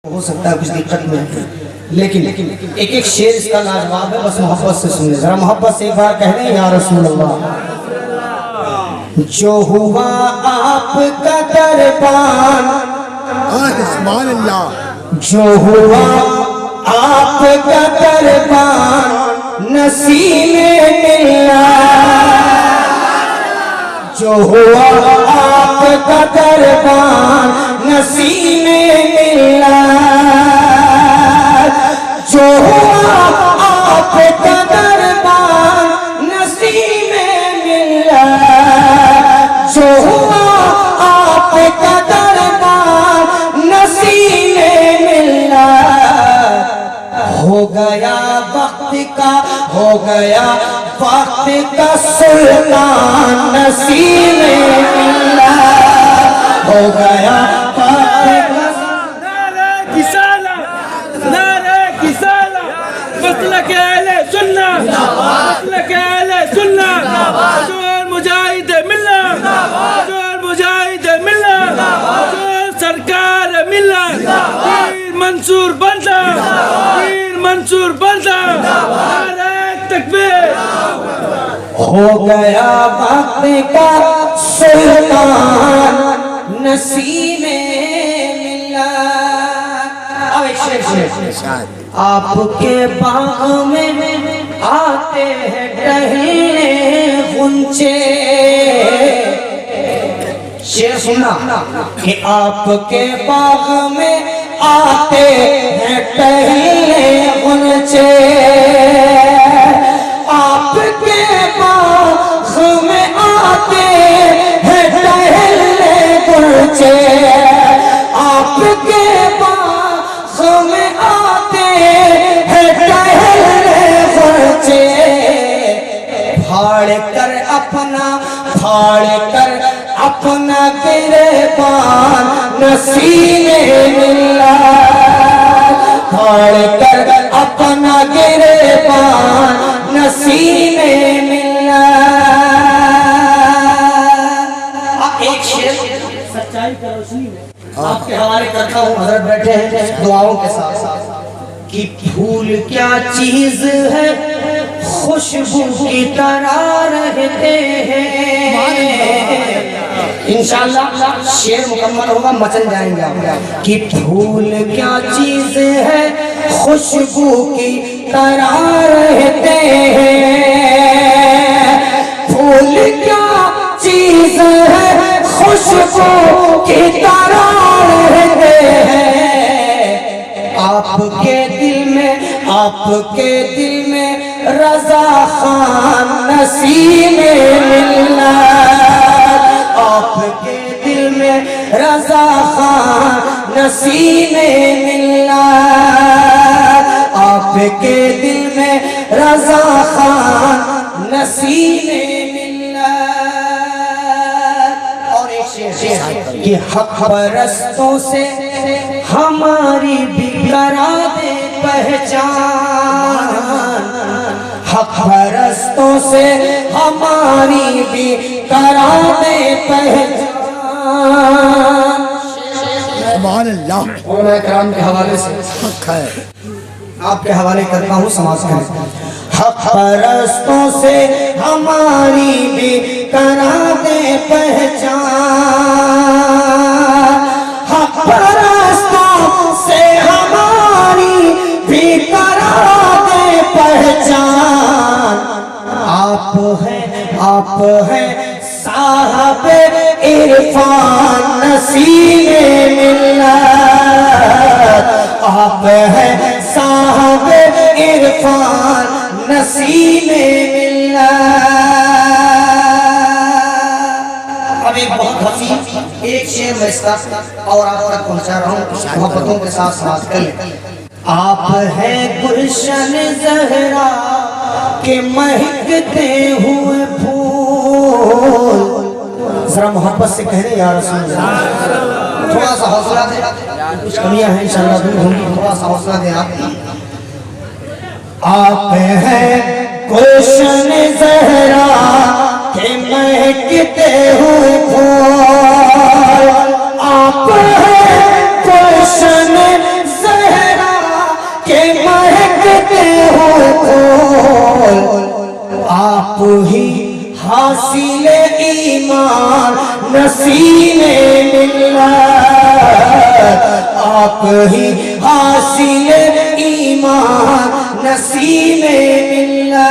ہو سکتا ہے کچھ دقت میں، لیکن ایک ایک شعر اس کا لاجواب ہے، بس محبت سے سن لیں، ذرا محبت سے ایک بار کہہ دیں یا رسول اللہ۔ جو ہوا آپ کا دربان، سبحان اللہ، جو ہوا آپ کا دربان نسیم ملت، جو ہوا آپ کا دربان نسیم ملت، جو ہوا آپ کا دربان نسیم ملت، جو ہوا آپ کا دربان نسیم ملت، ہو گیا وقت کا، ہو گیا وقت کا سلطان نسیم ملت، ہو گیا وقت کا مسلک اہل سنت، مسلک اہل سنت، جو مجاہد ملت، جو مجاہد ملت، جو سرکار ملت، پیر منصور بندہ، پیر منصور بندہ، نعرہ تکبیر۔ ہو گیا وقت کا سلطان نسیم ملت۔ اب ایک شعر، آپ کے باغ میں آتے ہیں ٹہلنے غنچے، شعر سننا کہ آپ کے باغ میں آتے ہیں ٹہلنے غنچے، آپ کے باغ میں آتے ہیں ٹہلنے غنچے، آپ کے باغ میں آتے ہیں ٹہلنے غنچے، پھاڑ کر اپنا گریبان نسیم ملت، پھاڑ کر اپنا گریبان نسیم ملت۔ ایک شعر سچائی کا روشنی میں آپ کے حوالے کرتا ہوں، حضرت بیٹھے ہیں دعاؤں کے ساتھ، کہ پھول کیا چیز ہے خوشبو کی طرح رہتے ہیں، انشاءاللہ شعر مکمل ہوگا مچل جائیں گے آپ، کہ پھول کیا چیز ہے خوشبو کی طرح رہتے ہیں، پھول کیا چیز ہے خوشبو کی طرح رہتے ہیں، آپ کے دل میں رضا خان نسیم ملت، آپ کے دل میں رضا خان نسیم ملت، آپ کے دل میں رضا خان نسیم ملت۔ اور ایک شعر کہ حق پرستوں سے ہماری بھی کرا دے پہچان، حق پرستوں سے ہماری بھی کرا دے پہچان۔ سبحان اللہ، علماء کرام کے حوالے سے حق ہے، آپ کے حوالے کرتا ہوں، سماعت کریں۔ حق پرستوں سے ہماری بھی کرا دے پہچان، حق پرستوں سے ہماری بھی کرا دے پہچان، آپ ہیں صاحب عرفان نسیم ملت، آپ ہیں صاحب عرفان نسیم ملت۔ اب ایک بہت حسین ایک شعر میں اس کا اور آپ تک پہنچا رہا ہوں، محبتوں کے ساتھ سماعت کر لیں۔ آپ ہیں گلشن زہرا کہ مہکتے ہوئے پھول، ذرا محبت سے کہہ رہے یا رسول اللہ، تھوڑا سا حوصلہ دیں، کچھ کمیاں ہیں انشاءاللہ دور ہوں گی، تھوڑا سا حوصلہ دیں آپ ہیں گلشن زہرا کہ مہکتے ہوئے پھول، آپ ہیں گلشن آپ ہی حاصل ایمان نصیب ملت، آپ ہی حاصل ایمان نصیب ملت،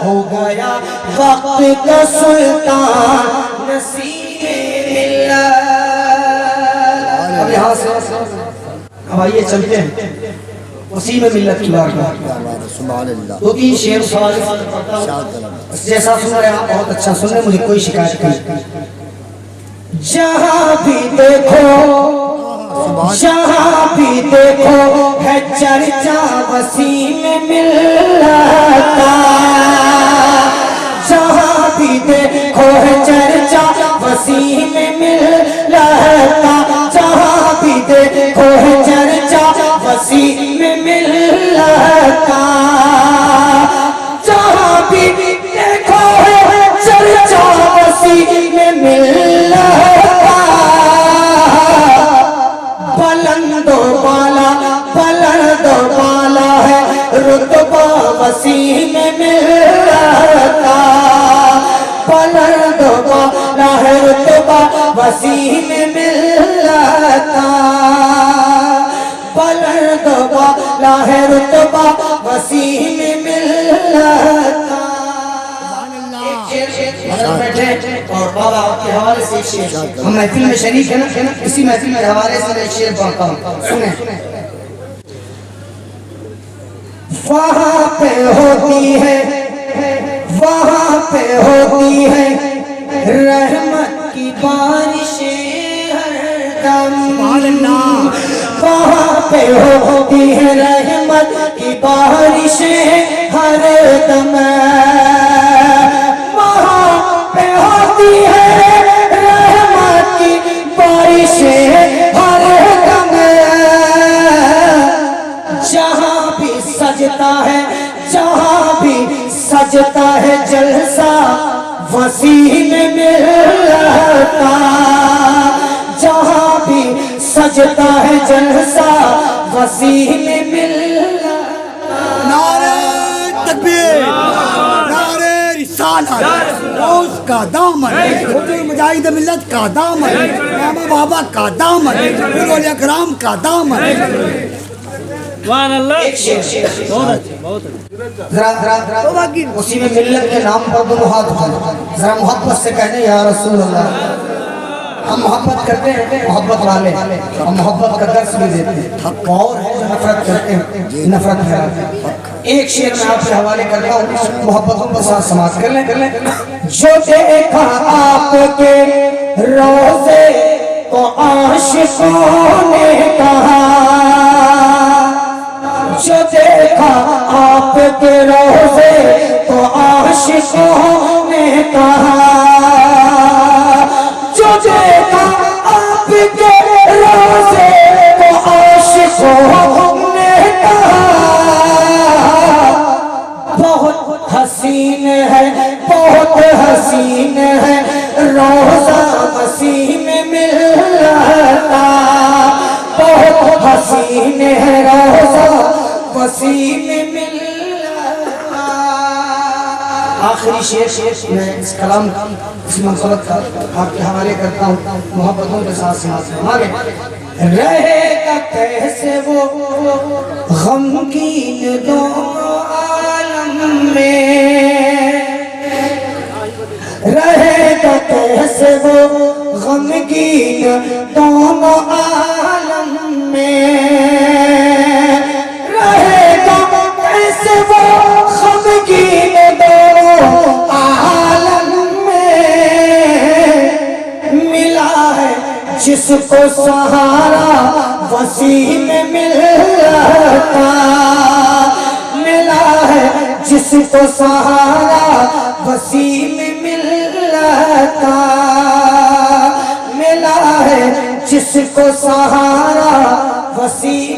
ہو گیا وقت کا سلطان نصیب ملت۔ اب یہاں سے اب آئیے چلتے ہیں اسی میں ملت کی بات ہے۔ سبحان اللہ، دو تین شعر سوال جیسا سن رہے ہیں آپ بہت اچھا سن رہے ہیں، مجھے کوئی شکایت نہیں۔ جہاں بھی دیکھو جہاں بھی دیکھو ہے چرچا وسیم ملت کا، جہاں بھی دیکھو ہے چرچا وسیم ملت کا، جہاں بھی دیکھو ہے چرچا وسیم ملت کا، جہاں بھی دیکھو ہے چرچا وسیم ملت کا، بلند و بالا ہے رتبہ وسیم ملت کا، بلند و بالا ہے رتبہ وسیم ملت کا، بلند و بالا ہے رتبہ وسیم ملت کا۔ بیٹھے اور بابا آپ کے حوالے سے ایک شعر، ہم محفل میں شریک ہیں نا، اسی محفل میں حوالے سے ایک شعر پڑھتا ہوں، سنیں۔ وہاں پہ ہوتی ہے رحمت کی بارشیں ہر دم، وہاں پہ ہوتی ہے رحمت کی بارشیں ہر دم، وہاں پہ ہوتی ہے رحمت کی بارشیں ہر دم، جہاں بھی سجتا ہے جلسہ وسیم ملت کا، جہاں بھی سجتا ہے جلسہ وسیم ملت کا۔ نعرہ تکبیر، نعرہ رسالت، روز کا دامن، حضور مجاہد ملت کا دامن، امام بابا کا دامن، حضور اکرام کا دامن۔ سبحان اللہ، ایک شعر بہت ذرا اسی میں ملت کے نام پر دونوں ہاتھ اٹھائیں، ذرا محبت سے کہنے یا رسول اللہ۔ ہم محبت کرتے ہیں محبت والے، ہم محبت کا درس بھی دیتے ہیں، اور ہے جو نفرت کرتے ہیں نفرت پھیلاتے ہیں۔ ایک شعر میں آپ سے حوالے کرتا ہوں، محبتوں کے ساتھ سماعت کر لیں۔ جو دیکھا آپ کے روزے کو عاشقوں نے کہا، جو دیکھا آپ کے روزے تو عاشقوں نے کہا، جو دیکھا آپ کے روزے تو عاشقوں نے کہا، بہت حسین ہے بہت حسین ہے روزہ وسیم ملت کا، بہت حسین ہے روزہ وسیم ملت کا۔ آخری شعر میں اس کلام اس منصبت کا آپ کے حوالے کرتا ہوں، محبتوں کے ساتھ ساتھ ہمارے رہے گا کیسے وہ غمگین دونوں عالم میں، رہے گا کیسے وہ غمگین دونوں عالم میں، رہے گا کیسے وہ غمگین دونوں عالم میں، ملا ہے جس کو سہارا وسیم ملت کا، ملا ہے جس کو سہارا وسیم ملت کا، ملا ہے جس کو سہارا وسیم